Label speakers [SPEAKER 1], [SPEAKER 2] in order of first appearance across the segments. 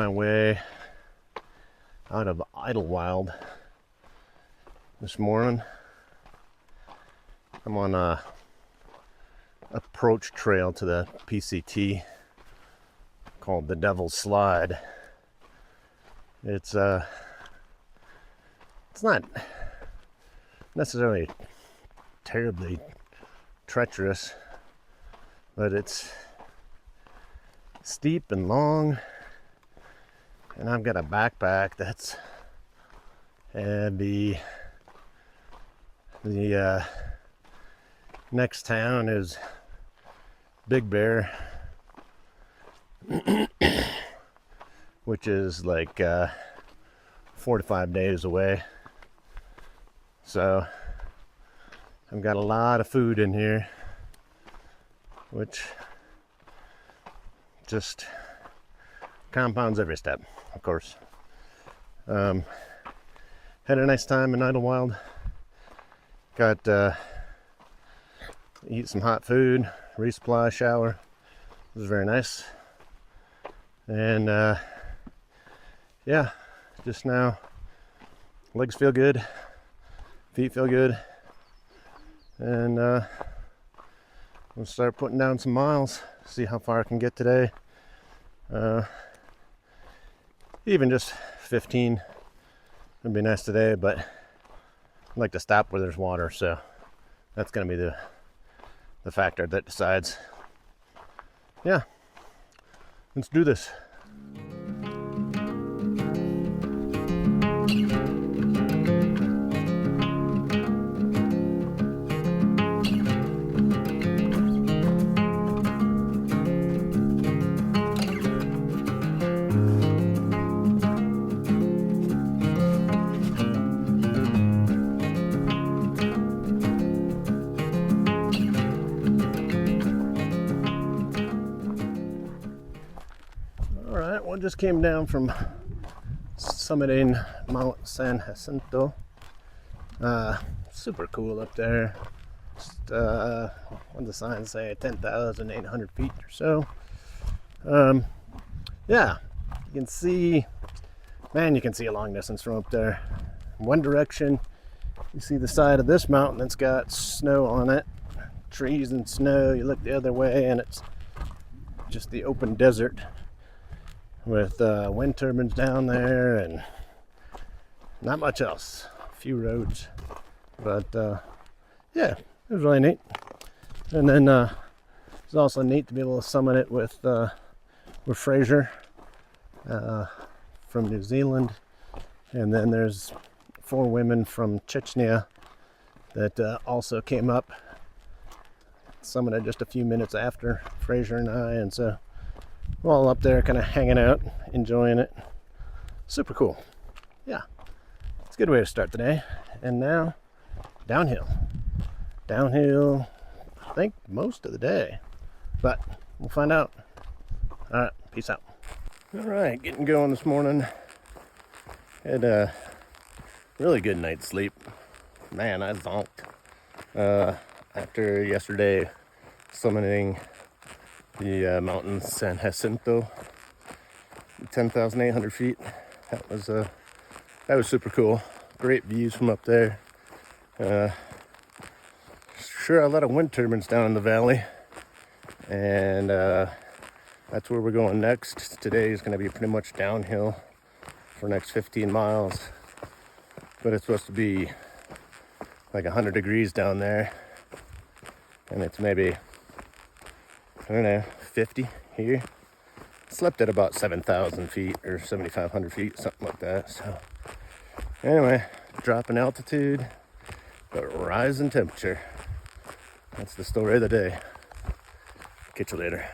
[SPEAKER 1] my way out of Idlewild this morning. I'm on a approach trail to the PCT called the Devil's Slide. It's not necessarily terribly treacherous, but it's steep and long, and I've got a backpack that's heavy. The next town is Big Bear, which is like 4 to 5 days away. So I've got a lot of food in here, which just compounds every step, of course. Had a nice time in Idlewild. Got eat some hot food, resupply, shower. It was very nice. And yeah, just now legs feel good, feet feel good, and we'll start putting down some miles, see how far I can get today. Even just 15 would be nice today, but I'd like to stop where there's water, so that's going to be the factor that decides. Yeah, let's do this. One just came down from summiting Mount San Jacinto. Super cool up there. Just, what the signs say, 10,800 feet or so. Yeah, you can see, man, you can see a long distance from up there. In one direction, you see the side of this mountain that's got snow on it, trees and snow. You look the other way and it's just the open desert with wind turbines down there and not much else. A few roads, but yeah, it was really neat. And then it's also neat to be able to summit it with Fraser from New Zealand, and then there's 4 women from Chechnya that also came up, summited just a few minutes after Fraser and I, and so we're all up there kind of hanging out, enjoying it. Super cool. Yeah, it's a good way to start the day. And now, downhill. Downhill, I think, most of the day. But we'll find out. All right, peace out. All right, getting going this morning. Had a really good night's sleep. Man, I zonked. After yesterday summiting the mountain San Jacinto, 10,800 feet. That was super cool. Great views from up there. Sure, a lot of wind turbines down in the valley, and that's where we're going next. Today is going to be pretty much downhill for the next 15 miles, but it's supposed to be like 100 degrees down there, and it's maybe, I don't know, 50 here. Slept at about 7,000 feet or 7,500 feet, something like that. So anyway, drop in altitude, but rise in temperature. That's the story of the day. Catch you later.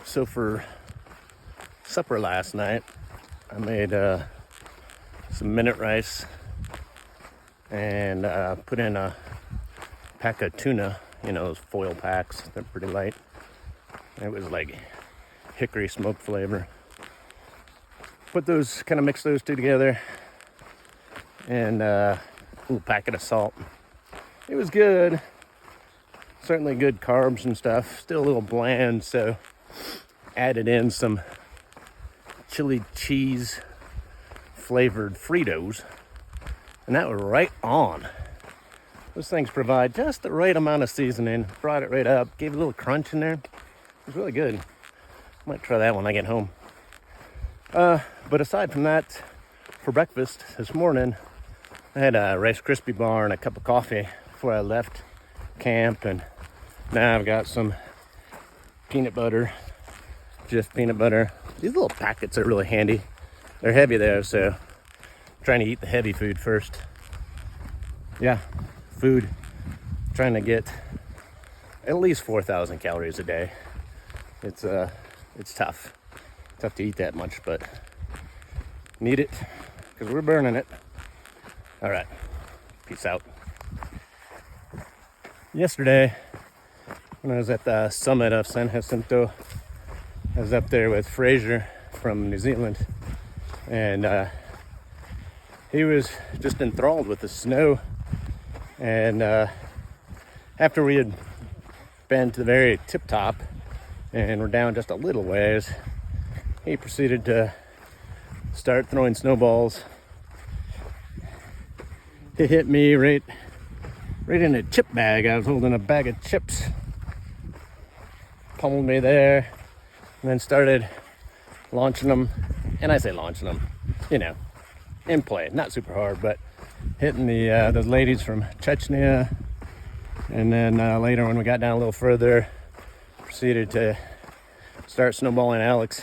[SPEAKER 1] So for supper last night. I made some minute rice and put in a pack of tuna, you know, those foil packs. They're pretty light. It was like hickory smoke flavor. Put those, kind of mix those two together, and a little packet of salt. It was good. Certainly good carbs and stuff. Still a little bland, so added in some chili cheese flavored Fritos, and that was right on. Those things provide just the right amount of seasoning. Brought it right up, gave it a little crunch in there. It was really good. I might try that when I get home. But aside from that, for breakfast this morning, I had a Rice Krispie bar and a cup of coffee before I left camp, and now I've got some peanut butter, Jif peanut butter. These little packets are really handy. They're heavy though, so I'm trying to eat the heavy food first. Yeah, food. Trying to get at least 4,000 calories a day. It's tough. Tough to eat that much, but need it because we're burning it. All right, peace out. Yesterday, when I was at the summit of San Jacinto, I was up there with Fraser from New Zealand, and he was just enthralled with the snow. And after we had been to the very tip top and we're down just a little ways, he proceeded to start throwing snowballs. He hit me right in a chip bag. I was holding a bag of chips. Pummeled me there, and then started launching them. And I say launching them, you know, in play, not super hard, but hitting those ladies from Chechnya. And then later, when we got down a little further, proceeded to start snowballing Alex.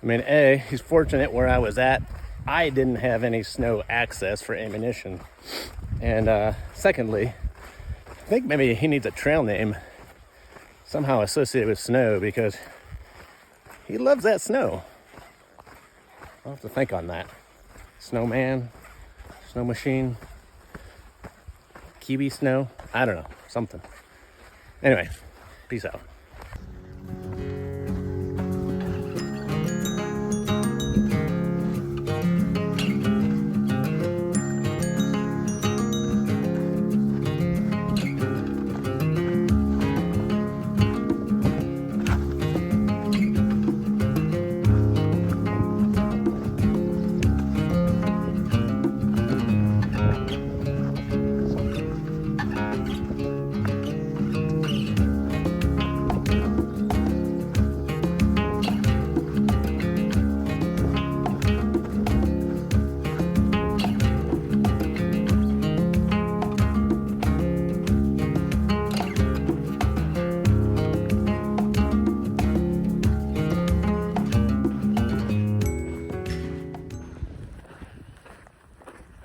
[SPEAKER 1] I mean, he's fortunate where I was at. I didn't have any snow access for ammunition. And secondly, I think maybe he needs a trail name somehow associated with snow, because he loves that snow. I'll have to think on that. Snowman, snow machine, Kiwi snow, I don't know, something. Anyway, peace out.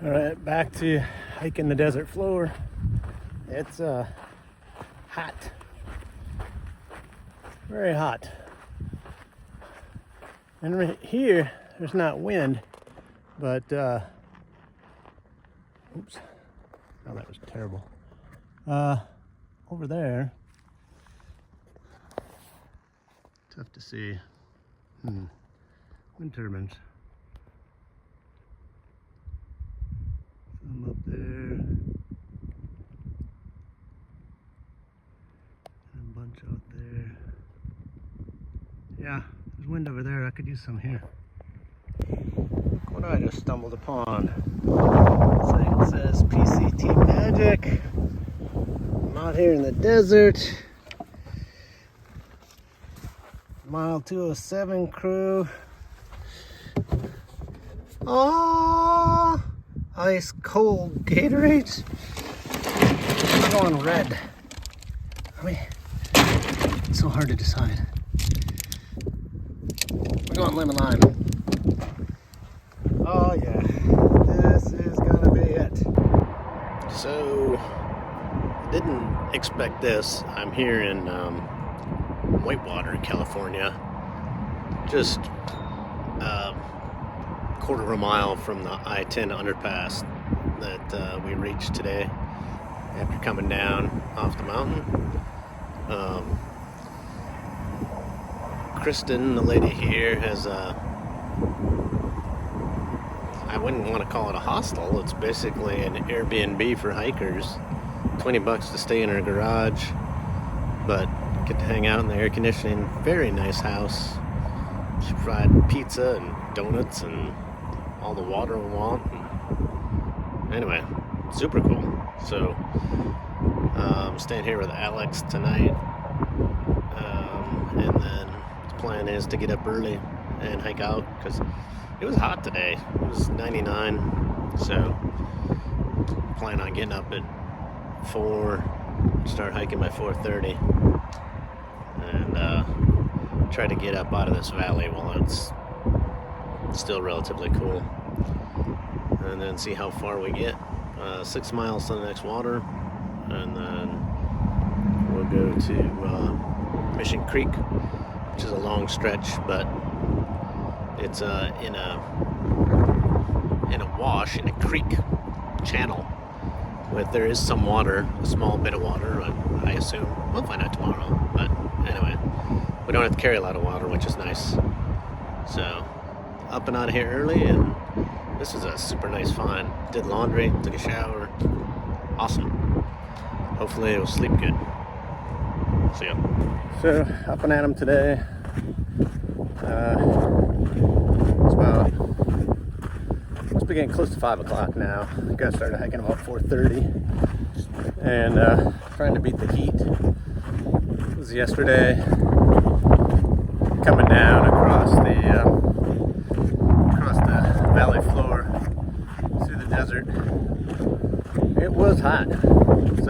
[SPEAKER 1] All right, back to hiking the desert floor. It's hot, very hot. And right here, there's not wind, but oops, oh, that was terrible. Over there, tough to see. Wind turbines. Some up there, and a bunch out there. Yeah, there's wind over there. I could use some here. Look what I just stumbled upon. It says PCT Magic. I'm out here in the desert. Mile 207 crew. Aww! Ice cold Gatorade. I'm going red. I mean, it's so hard to decide. We're going lemon lime. Oh yeah, this is gonna be it. So, didn't expect this. I'm here in Whitewater, California, just a quarter of a mile from the I-10 underpass that we reached today after coming down off the mountain. Kristen, the lady here, has I wouldn't want to call it a hostel. It's basically an Airbnb for hikers. $20 to stay in her garage, but get to hang out in the air conditioning. Very nice house. She provided pizza and donuts and all the water we want. Anyway, super cool. So I'm staying here with Alex tonight, and then the plan is to get up early and hike out because it was hot today. It was 99, so plan on getting up at 4, start hiking by 4:30, and try to get up out of this valley while it's still relatively cool, and then see how far we get. 6 miles to the next water, and then we'll go to Mission Creek, which is a long stretch, but it's in a wash, in a creek channel, where there is some water, a small bit of water, I assume. We'll find out tomorrow, but anyway, we don't have to carry a lot of water, which is nice. So up and out of here early, and this is a super nice find. Did laundry, took a shower. Awesome. Hopefully it'll sleep good. See ya. So up and at 'em today. It's getting close to 5 o'clock now. I think I started hiking about 4:30, and trying to beat the heat. It was yesterday, coming down across the valley floor through the desert. It was hot. It was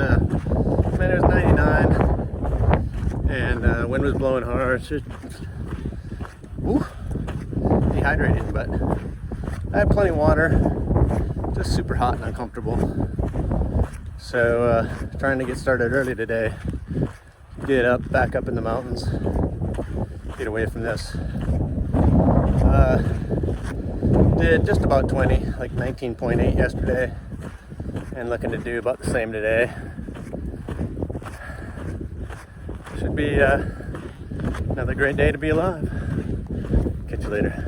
[SPEAKER 1] 99, and wind was blowing hard. It's just dehydrated, but I had plenty of water. Just super hot and uncomfortable. So trying to get started early today. Get back up in the mountains. Get away from this. Did just about 20, like 19.8 yesterday, and looking to do about the same today. Should be another great day to be alive. Catch you later.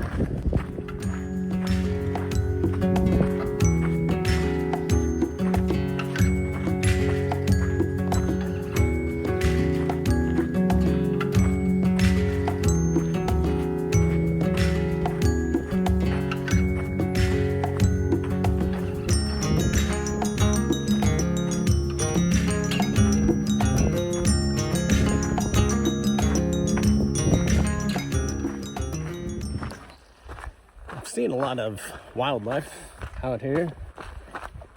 [SPEAKER 1] Seen a lot of wildlife out here.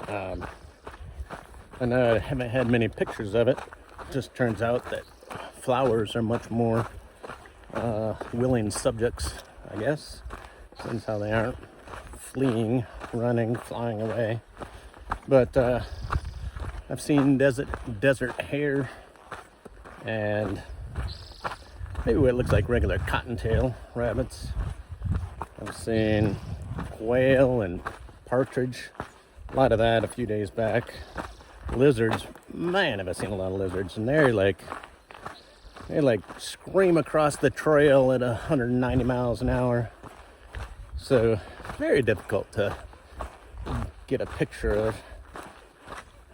[SPEAKER 1] I know I haven't had many pictures of it. Just turns out that flowers are much more willing subjects, I guess, since how they aren't fleeing, running, flying away. But I've seen desert hare and maybe what looks like regular cottontail rabbits. I've seen quail and partridge, a lot of that a few days back. Lizards, man, have I seen a lot of lizards, and they scream across the trail at 190 miles an hour. So very difficult to get a picture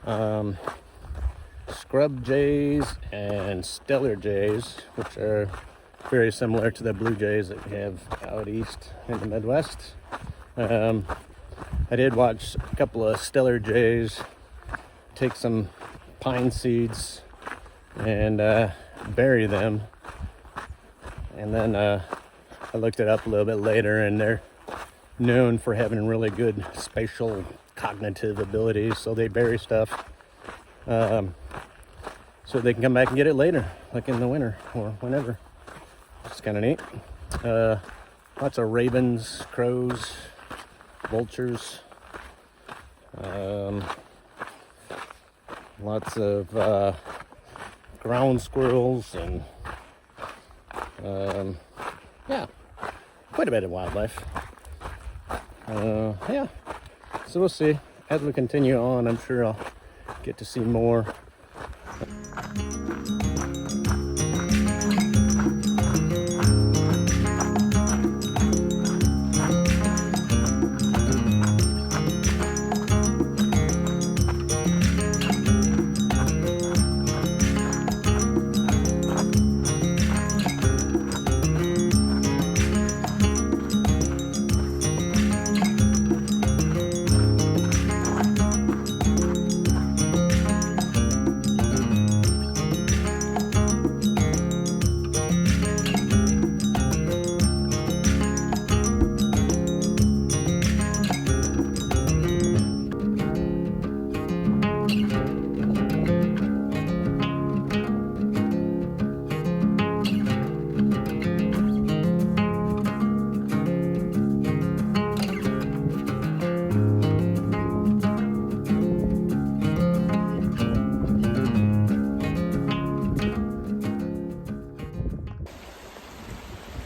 [SPEAKER 1] of. Scrub jays and stellar jays, which are very similar to the blue jays that we have out east in the Midwest. I did watch a couple of stellar jays take some pine seeds and bury them, and then I looked it up a little bit later, and they're known for having really good spatial cognitive abilities, so they bury stuff so they can come back and get it later, like in the winter or whenever. It's kind of neat. Lots of ravens, crows, vultures, lots of ground squirrels, and yeah, quite a bit of wildlife. Yeah, so we'll see. As we continue on, I'm sure I'll get to see more.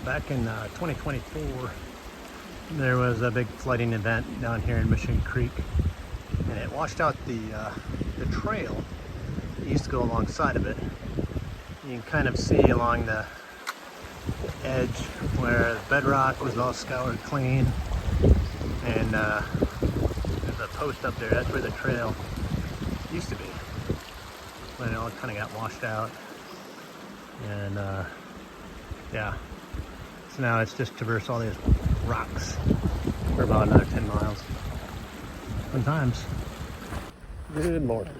[SPEAKER 1] Back in 2024, there was a big flooding event down here in Mission Creek, and it washed out the trail that used to go alongside of it. You can kind of see along the edge where the bedrock was all scoured clean, and there's a post up there. That's where the trail used to be, but it all kind of got washed out, and yeah. So now it's just traverse all these rocks for about another 10 miles. Fun times. Good morning.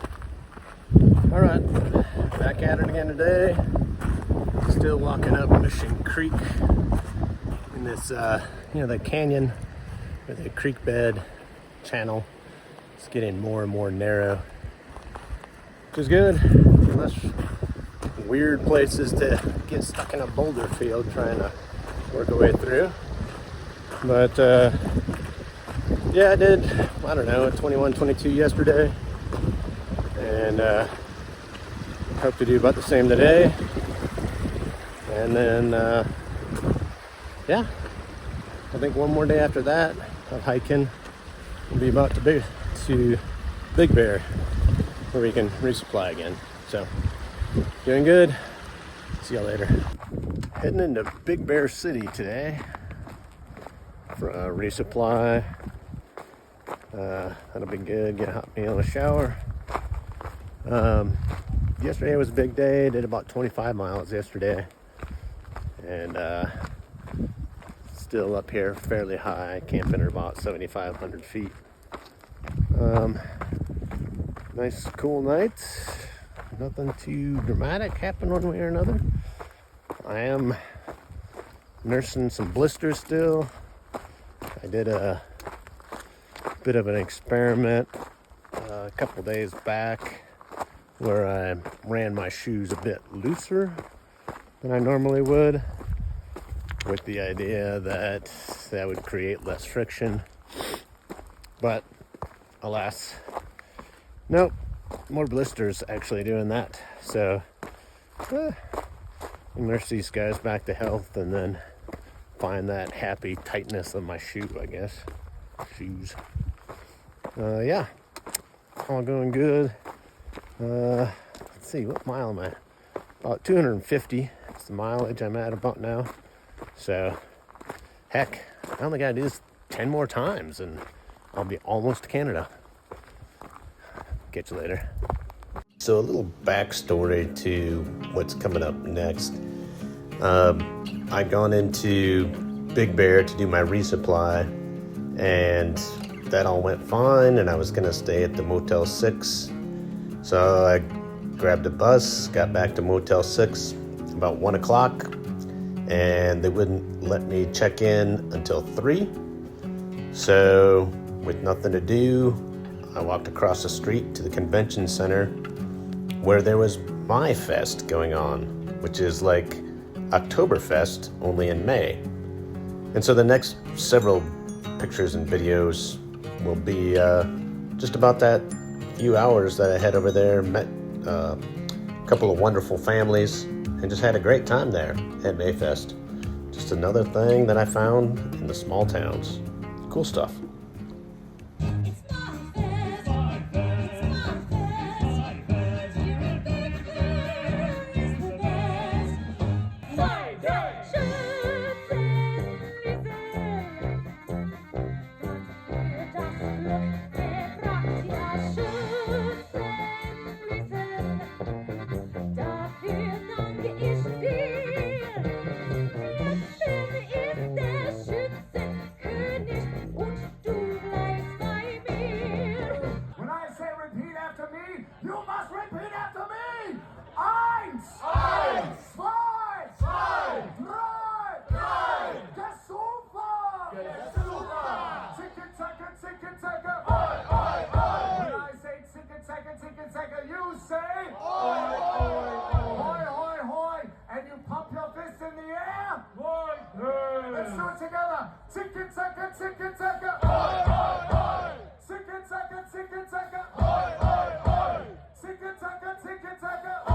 [SPEAKER 1] All right, back at it again today. Still walking up Mission Creek in this, the canyon or the creek bed channel. It's getting more and more narrow, which is good. Less weird places to get stuck in a boulder field trying to work our way through. But yeah, I did, I don't know, 21, 22 yesterday, and hope to do about the same today. And then yeah, I think one more day after that of hiking, we'll be about to Big Bear, where we can resupply again. So doing good. See y'all later. Heading into Big Bear City today for a resupply. That'll be good. Get a hot meal and a shower. Yesterday was a big day. Did about 25 miles yesterday, and still up here fairly high, camping at about 7,500 feet. Nice cool night. Nothing too dramatic happened one way or another. I am nursing some blisters still. I did a bit of an experiment a couple days back where I ran my shoes a bit looser than I normally would, with the idea that that would create less friction. But alas, nope, more blisters actually doing that. So nurse these guys back to health, and then find that happy tightness of my shoe, I guess. Shoes. Yeah, all going good. Let's see, what mile am I? About 250. That's the mileage I'm at about now. So, heck, I only gotta do this 10 more times, and I'll be almost to Canada. Catch you later. So a little backstory to what's coming up next. I'd gone into Big Bear to do my resupply, and that all went fine, and I was gonna stay at the Motel 6. So I grabbed a bus, got back to Motel 6 about 1 o'clock, and they wouldn't let me check in until 3. So with nothing to do, I walked across the street to the convention center where there was My Fest going on, which is like Oktoberfest, only in May. And so the next several pictures and videos will be just about that few hours that I had over there, met a couple of wonderful families, and just had a great time there at Mayfest. Just another thing that I found in the small towns. Cool stuff.
[SPEAKER 2] You must repeat after me! Eins! Eins! Zwei! Zwei! Drei! Drei! Gesufa! Gesufa! Ticke-tacke, ticke-tacke! Oi, oi, oi! When I say ticke-tacke, ticke-tacke, you say oi, oi, oi! Hoi, hoi, hoi! And you pump your fist in the air? Hoi, hoi! Let's do it together! Ticke-tacke, ticke-tacke! Oi, oi, oi! Ticke-tacke, ticke-tacke! Oi, oi, oi! Ticke-tacke, ticke-tacke!